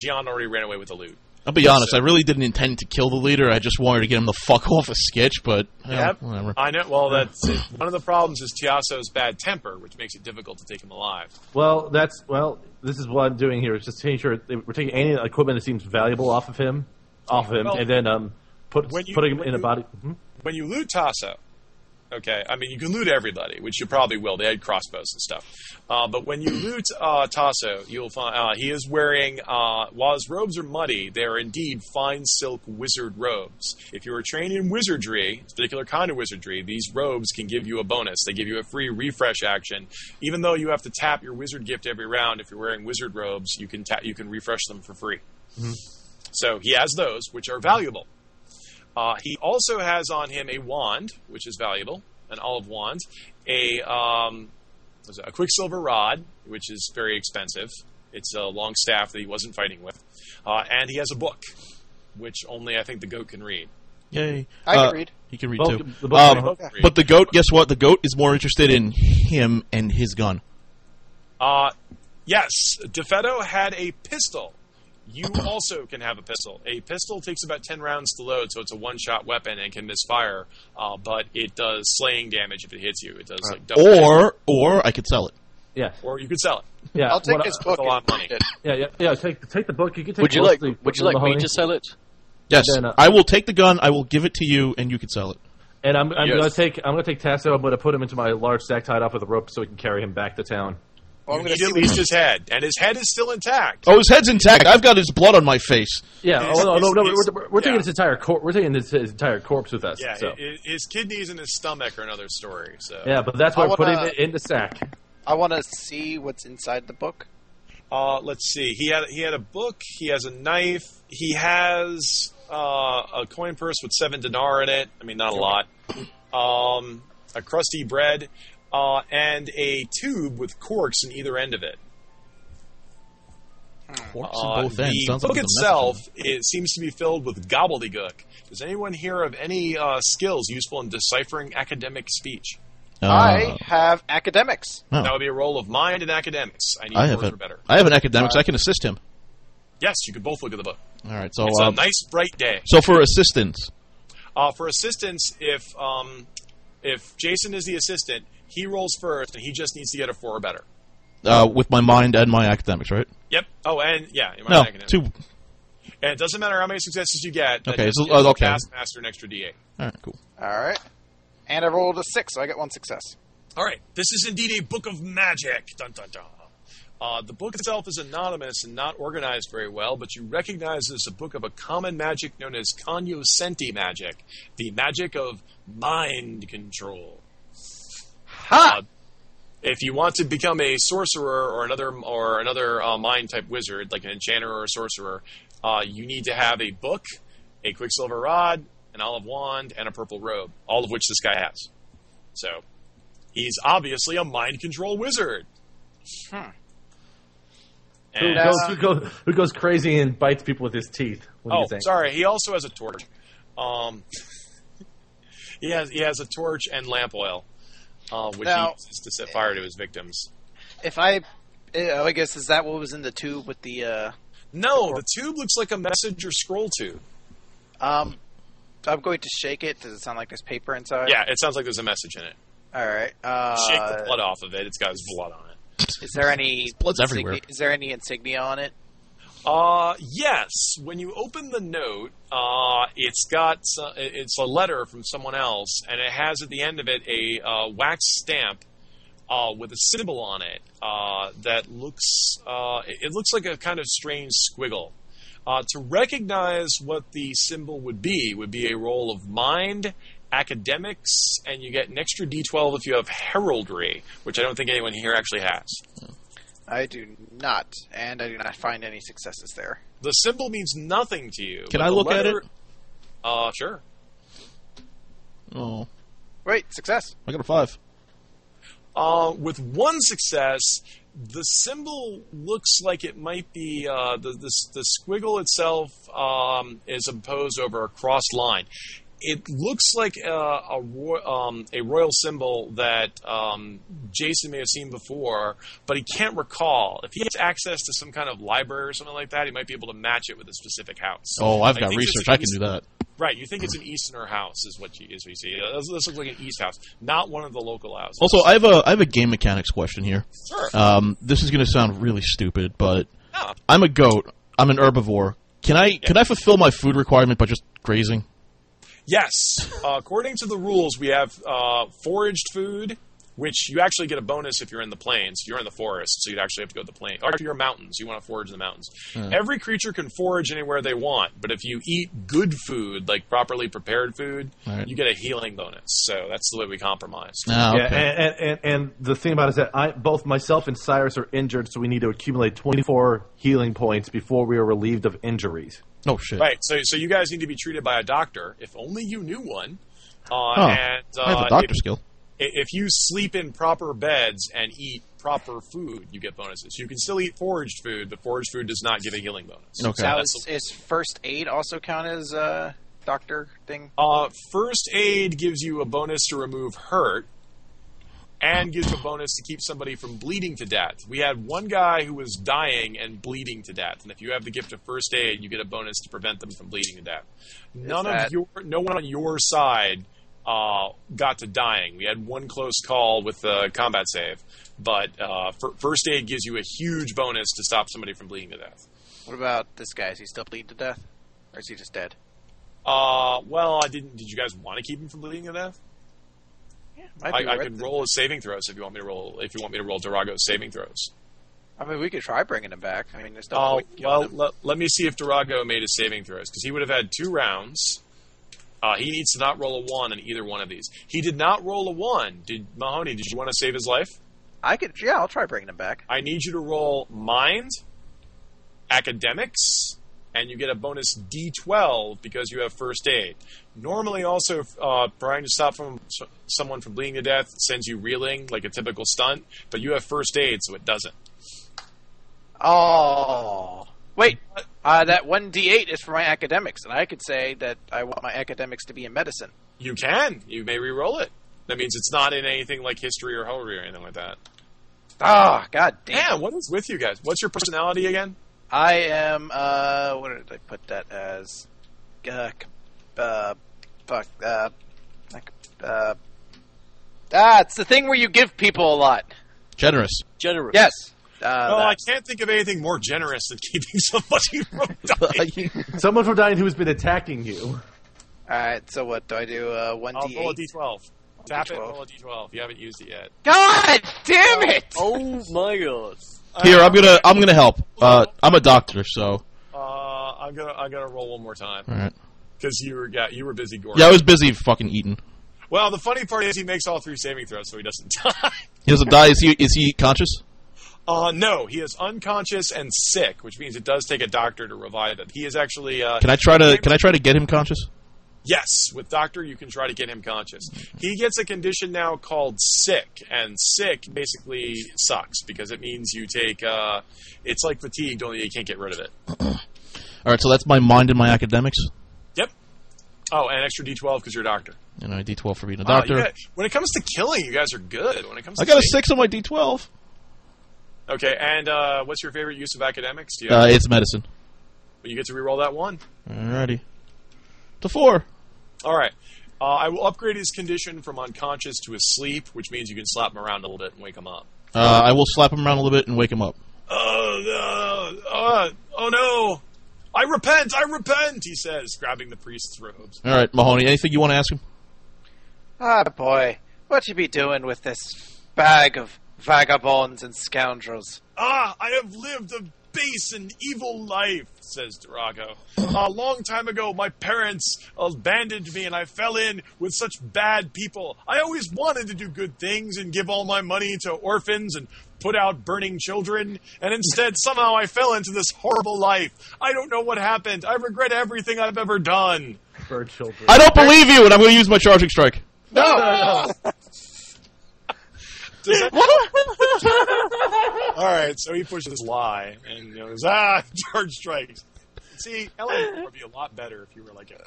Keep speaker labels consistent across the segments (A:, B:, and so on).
A: Gian already ran away with the loot.
B: I'll be honest, I really didn't intend to kill the leader. I just wanted to get him the fuck off a sketch, but whatever.
A: I know. Well, that's it. One of the problems is Tiaso's bad temper, which makes it difficult to take him alive.
C: Well, this is what I'm doing here. Is just making sure we're taking any equipment that seems valuable off of him, and then putting him in a body. Mm-hmm.
A: When you loot Tasso, okay, I mean, you can loot everybody, which you probably will. They had crossbows and stuff. But when you loot Tasso, you'll find he is wearing, while his robes are muddy, they are indeed fine silk wizard robes. If you are trained in wizardry, a particular kind of wizardry, these robes can give you a bonus. They give you a free refresh action. Even though you have to tap your wizard gift every round, if you're wearing wizard robes, you can refresh them for free. Mm-hmm. So he has those, which are valuable. He also has on him a wand, which is valuable, an olive wand, a quicksilver rod, which is very expensive. It's a long staff that he wasn't fighting with. And he has a book, which only I think the goat can read.
B: Yay.
D: I can read.
B: He can read too. But the goat, guess what? The goat is more interested in him and his gun.
A: Yes. DeFeto had a pistol. You also can have a pistol. A pistol takes about 10 rounds to load, so it's a one-shot weapon and can misfire, but it does slaying damage if it hits you. It does like double
B: or I could sell it.
C: Yeah.
A: Or you could sell it.
C: Yeah.
D: I'll take his book.
A: A lot of money.
C: Yeah. Take the book. You can take.
E: Would you like me to sell it?
B: Yes. Then, I will take the gun. I will give it to you, and you can sell it.
C: And I'm going to take Tasso. I'm going to put him into my large sack tied off with a rope so we can carry him back to town.
A: You need at least his head, and his head is still intact.
B: Oh, his head's intact. I've got his blood on my face.
C: Yeah. We're taking his entire We're taking his entire corpse with us.
A: Yeah.
C: So.
A: His kidneys and his stomach are another story. So.
C: Yeah, but that's why we're putting it in the sack.
D: I want to see what's inside the book.
A: Let's see. He had a book. He has a knife. He has a coin purse with 7 dinar in it. I mean, not a lot. A crusty bread. And a tube with corks in either end of it.
B: Corks in both ends.
A: The book itself seems to be filled with gobbledygook. Does anyone here of any skills useful in deciphering academic speech?
D: I have academics.
A: That would be a roll of mind and academics. I need more for better.
B: I have an academics. I can assist him.
A: Yes, you could both look at the book.
B: All right. So
A: it's a nice bright day.
B: So for assistance,
A: if Jason is the assistant, he rolls first, and he just needs to get a 4 or better.
B: With my mind and my academics, right?
A: Yep. Oh, and yeah,
B: no,
A: academics.
B: 2.
A: And it doesn't matter how many successes you get.
B: Okay,
A: so
B: okay.
A: Taskmaster an extra D8.
B: All right, cool.
D: All right, and I rolled a 6, so I get 1 success.
A: All right, this is indeed a book of magic. Dun dun dun. The book itself is anonymous and not organized very well, but you recognize it as a book of a common magic known as cognoscenti magic, the magic of mind control. If you want to become a sorcerer or another mind type wizard, like an enchanter or a sorcerer, you need to have a book, a quicksilver rod, an olive wand, and a purple robe, all of which this guy has. So he's obviously a mind control wizard.
C: Who goes crazy and bites people with his teeth?
A: Sorry. He also has a torch. He has a torch and lamp oil. Which he uses to set fire to his victims.
D: I guess, is that what was in the tube with the...
A: No, the tube looks like a message or scroll tube.
D: I'm going to shake it. Does it sound like there's paper inside?
A: Yeah, it sounds like there's a message in it.
D: All right.
A: Shake the blood off of it. It's got his blood on it.
D: Is there any...
B: blood's everywhere.
D: Is there any insignia on it?
A: Yes. When you open the note, it's a letter from someone else, and it has at the end of it a wax stamp with a symbol on it that looks looks like a kind of strange squiggle. To recognize what the symbol would be a roll of mind, academics, and you get an extra D12 if you have heraldry, which I don't think anyone here actually has.
D: I do not, and I do not find any successes there.
A: The symbol means nothing to you.
B: Can I look at it?
A: Sure.
B: Oh.
D: Wait, success.
B: I got a 5.
A: With 1 success, the symbol looks like it might be the squiggle itself is imposed over a crossed line. It looks like a royal symbol that Jason may have seen before, but he can't recall. If he has access to some kind of library or something like that, he might be able to match it with a specific house.
B: Oh, I've got research. I can do that.
A: Right, you think it's an Easterner house is what you see. This looks like an East house, not one of the local houses.
B: Also, I have a game mechanics question here.
A: Sure.
B: This is going to sound really stupid, but I'm a goat. I'm an herbivore. Can I fulfill my food requirement by just grazing?
A: Yes. According to the rules, we have foraged food, which you actually get a bonus if you're in the plains. You're in the forest, so you'd actually have to go to the plains. Or if you're in mountains, you want to forage in the mountains. Every creature can forage anywhere they want, but if you eat good food, like properly prepared food, you get a healing bonus. So that's the way we compromised.
B: Okay.
C: Yeah, and the thing about it is that both myself and Cyrus are injured, so we need to accumulate 24 healing points before we are relieved of injuries.
B: Oh, shit.
A: Right, so you guys need to be treated by a doctor, if only you knew one.
B: I have a doctor skill.
A: If you sleep in proper beds and eat proper food, you get bonuses. You can still eat foraged food, but foraged food does not give a healing bonus.
B: Okay.
D: Now, is first aid also count as a doctor thing?
A: First aid gives you a bonus to remove hurt, and gives you a bonus to keep somebody from bleeding to death. We had one guy who was dying and bleeding to death, and if you have the gift of first aid, you get a bonus to prevent them from bleeding to death. No one on your side got to dying. We had one close call with the combat save, but first aid gives you a huge bonus to stop somebody from bleeding to death.
D: What about this guy? Is he still bleeding to death, or is he just dead?
A: Well, I didn't. Did you guys want to keep him from bleeding to death?
D: Yeah,
A: I could roll his saving throws if you want me to roll. If you want me to roll Darago's saving throws.
D: I mean, we could try bringing him back. I mean, there's no point killing him.
A: Let me see if Darago made his saving throws, because he would have had 2 rounds. He needs to not roll a 1 in either one of these. He did not roll a 1. Mahoney, did you want to save his life?
D: Yeah, I'll try bringing him back.
A: I need you to roll Mind, Academics, and you get a bonus D12 because you have first aid. Normally, also, trying to stop someone from bleeding to death sends you reeling, like a typical stunt, but you have first aid, so it doesn't.
D: Oh. Wait, that 1d8 is for my academics, and I could say that I want my academics to be in medicine.
A: You can. You may re-roll it. That means it's not in anything like history or horror or anything like that.
D: Ah, god damn.
A: Yeah, what is with you guys? What's your personality again?
D: I am, what did I put that as? It's the thing where you give people a lot.
B: Generous.
D: Yes.
A: I can't think of anything more generous than keeping somebody from dying.
C: Someone from dying who's been attacking you.
D: Alright, so what do I do? 1d8?
A: I'll roll a d12. Tap it, roll a d12. You haven't used it yet.
D: God damn it!
E: Oh my god.
B: Here, I'm gonna help. I'm a doctor, so.
A: I'm gonna roll one more time.
B: All right.
A: Because you were busy goring.
B: Yeah, I was busy fucking eating.
A: Well, the funny part is he makes all 3 saving throws, so he doesn't die.
B: He doesn't die. Is he conscious?
A: No, he is unconscious and sick, which means it does take a doctor to revive him. He is actually.
B: Can I try to get him conscious?
A: Yes, with doctor you can try to get him conscious. He gets a condition now called sick, and sick basically sucks because it means you take. It's like fatigued, only you can't get rid of it.
B: All right, so that's my mind and my academics.
A: Yep. Oh, and extra D12 because you're a doctor.
B: And a D12 for being a doctor.
A: When it comes to killing, you guys are good. When it comes, to
B: I got a 6 on my D12.
A: Okay, and what's your favorite use of academics? Do you have
B: it's medicine.
A: Well, you get to reroll that 1.
B: Alrighty. To 4.
A: All right. I will upgrade his condition from unconscious to asleep, which means you can slap him around a little bit and wake him up.
B: I will slap him around a little bit and wake him up.
A: Oh no! I repent, he says, grabbing the priest's robes.
B: All right, Mahoney, anything you want to ask him?
D: Ah, boy. What you be doing with this bag of vagabonds and scoundrels?
A: I have lived a base and evil life, says Darago. A long time ago, my parents abandoned me, and I fell in with such bad people. I always wanted to do good things and give all my money to orphans and put out burning children, and instead, somehow I fell into this horrible life. I don't know what happened. I regret everything I've ever done.
C: Burn children.
B: I don't believe you, and I'm going to use my charging strike.
A: No! All right, so he pushes lie and goes, charge strikes. See, LA would be a lot better if you were like a...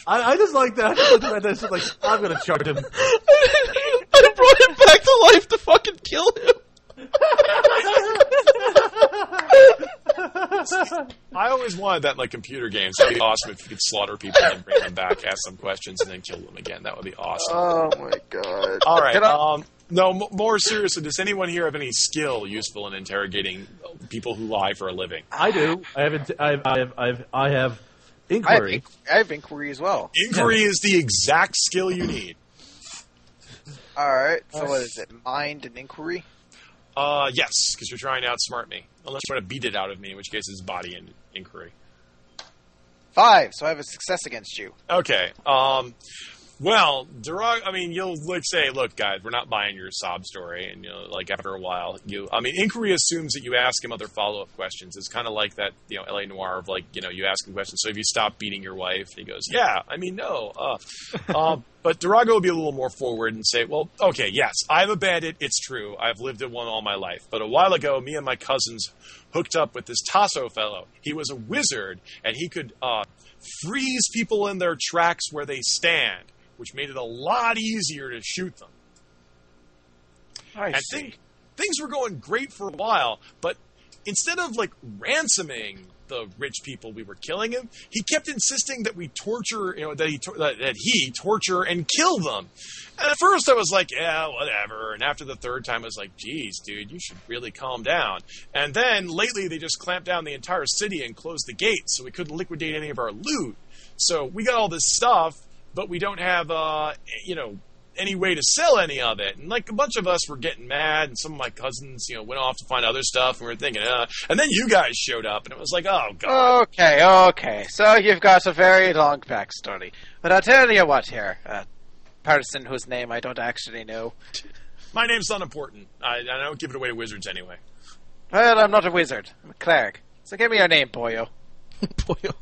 C: I just like that. I just looked at this and like, I'm gonna charge him.
B: I brought him back to life to fucking kill him.
A: I always wanted that in like computer games. It'd be awesome if you could slaughter people and bring them back, ask them questions, and then kill them again. That would be awesome.
D: Oh my god!
A: All right. No, more seriously, does anyone here have any skill useful in interrogating people who lie for a living?
C: I do. I have inquiry.
D: I have inquiry as well.
A: Inquiry is the exact skill you need.
D: All right. So what is it? Mind and inquiry?
A: Yes, because you're trying to outsmart me. Unless you want to beat it out of me, in which case it's body and inquiry.
D: 5, so I have a success against you.
A: Okay. Well, you'll like say, look, guys, we're not buying your sob story, and like after a while, inquiry assumes that you ask him other follow-up questions. It's kind of like that, LA Noire of like, you ask him questions. So if you stop beating your wife, and he goes, yeah, no. But Durago will be a little more forward and say, well, okay, yes, I'm a bandit. It's true. I've lived in one all my life. But a while ago, me and my cousins hooked up with this Tasso fellow. He was a wizard, and he could freeze people in their tracks where they stand, which made it a lot easier to shoot them.
D: I see.
A: Things were going great for a while, but instead of like ransoming the rich people we were killing him, he kept insisting that we torture, that he torture and kill them. And at first I was like, yeah, whatever. And after the third time I was like, geez, dude, you should really calm down. And then lately they just clamped down the entire city and closed the gates, so we couldn't liquidate any of our loot. So we got all this stuff, but we don't have, any way to sell any of it. And like a bunch of us were getting mad, and some of my cousins, went off to find other stuff, and we were thinking, and then you guys showed up, and it was like, oh, God.
D: Okay. So you've got a very long backstory. But I'll tell you what here, person whose name I don't actually know.
A: My name's not important. I don't give it away to wizards anyway.
D: Well, I'm not a wizard. I'm a cleric. So give me your name, boyo.
B: Boyo.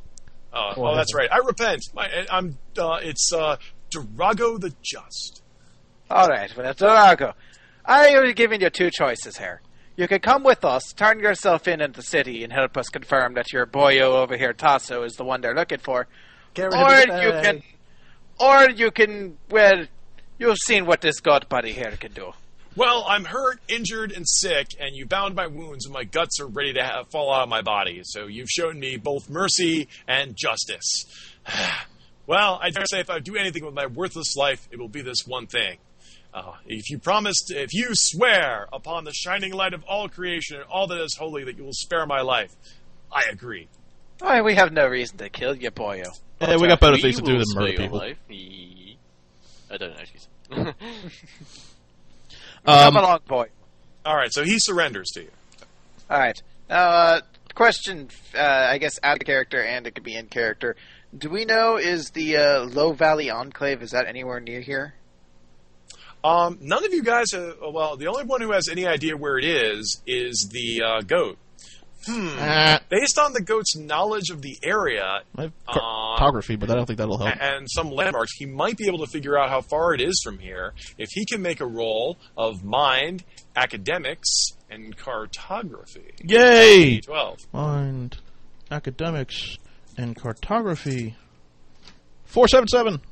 A: Oh, that's right. I repent. It's Durago the Just.
D: All right, well, Durago, I am giving you 2 choices here. You can come with us, turn yourself in the city, and help us confirm that your boyo over here, Tasso, is the one they're looking for. Or you can, well, you've seen what this god buddy here can do.
A: Well, I'm hurt, injured, and sick, and you bound my wounds, and my guts are ready to fall out of my body. So you've shown me both mercy and justice. Well, I dare say if I do anything with my worthless life, it will be this one thing. If you swear upon the shining light of all creation and all that is holy that you will spare my life, I agree.
D: Why, we have no reason to kill you, boyo.
B: Yeah, we got better things to do than murder people.
E: I don't know, excuse.
D: Come along, boy.
A: All right, so he surrenders to you.
D: All right. Now, question, I guess, out of character, and it could be in character. Do we know, is the Low Valley Enclave, is that anywhere near here?
A: None of you guys, the only one who has any idea where it is the goat. Based on the goat's knowledge of the area...
B: I have cartography, but I don't think that'll help.
A: And some landmarks, he might be able to figure out how far it is from here. If he can make a roll of mind, academics, and cartography.
B: Yay!
A: 12.
B: Mind, academics, and cartography. 477.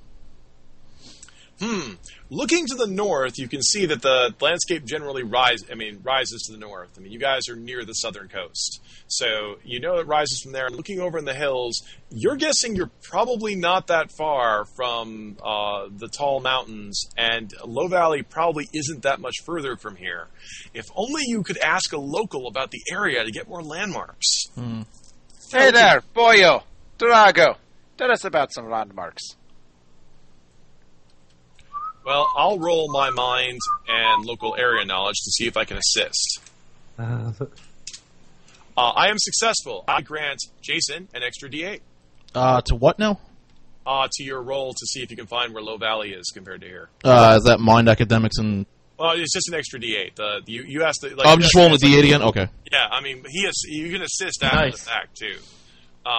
A: Looking to the north, you can see that the landscape generally rises to the north. I mean, you guys are near the southern coast. So you know it rises from there. And looking over in the hills, you're guessing you're probably not that far from the tall mountains, and Low Valley probably isn't that much further from here. If only you could ask a local about the area to get more landmarks.
D: Hey there, boyo, Durago. Tell us about some landmarks.
A: Well, I'll roll my mind and local area knowledge to see if I can assist. I am successful. I grant Jason an extra D8.
B: To what now?
A: To your roll to see if you can find where Low Valley is compared to here.
B: Is that mind, academics, and...
A: Well, it's just an extra D8. You asked the...
B: I'm just rolling a D8 again? Okay.
A: Yeah, I mean, you can assist after the fact, too.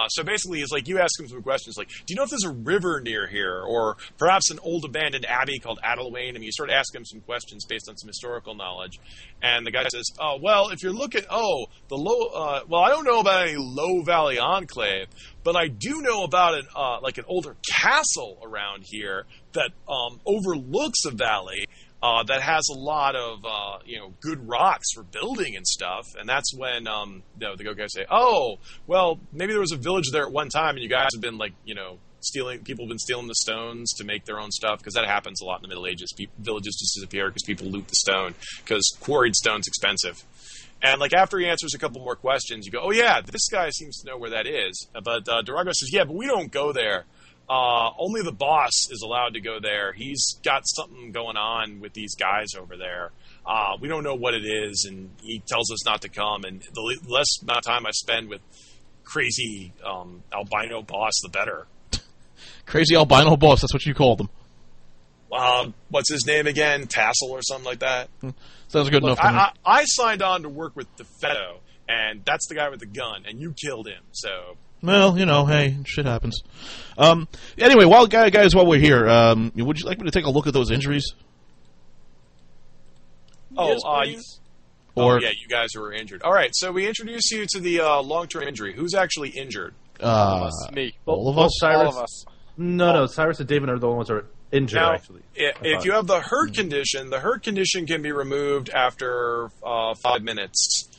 A: So basically, it's like you ask him some questions like, do you know if there's a river near here? Or perhaps an old abandoned abbey called Adelaide? I mean, you start asking him some questions based on some historical knowledge. And the guy says, oh, well, if you're looking, the low, well, I don't know about any low valley enclave, but I do know about an older castle around here that overlooks a valley. That has a lot of good rocks for building and stuff, and that's when the go guys say, "Oh, well, maybe there was a village there at one time, and you guys have been stealing. People have been stealing the stones to make their own stuff because that happens a lot in the Middle Ages. Villages just disappear because people loot the stone because quarried stone's expensive." And after he answers a couple more questions, you go, "Oh yeah, this guy seems to know where that is." But Durago says, "Yeah, but we don't go there. Only the boss is allowed to go there. He's got something going on with these guys over there. We don't know what it is, and he tells us not to come. And the less amount of time I spend with crazy albino boss, the better."
B: Crazy albino boss, that's what you called him.
A: What's his name again? Tassel or something like that?
B: Sounds good enough for me.
A: I signed on to work with DeFeto, and that's the guy with the gun, and you killed him, so...
B: Well, hey, shit happens. Anyway, while we're here, would you like me to take a look at those injuries?
E: Yes,
A: you guys who were injured. All right, so we introduce you to the long-term injury. Who's actually injured?
E: Me.
B: All of us?
C: Cyrus?
D: All of us.
C: No, Cyrus and David are the ones who are injured,
A: now,
C: actually.
A: If you have the hurt condition, the hurt condition can be removed after 5 minutes.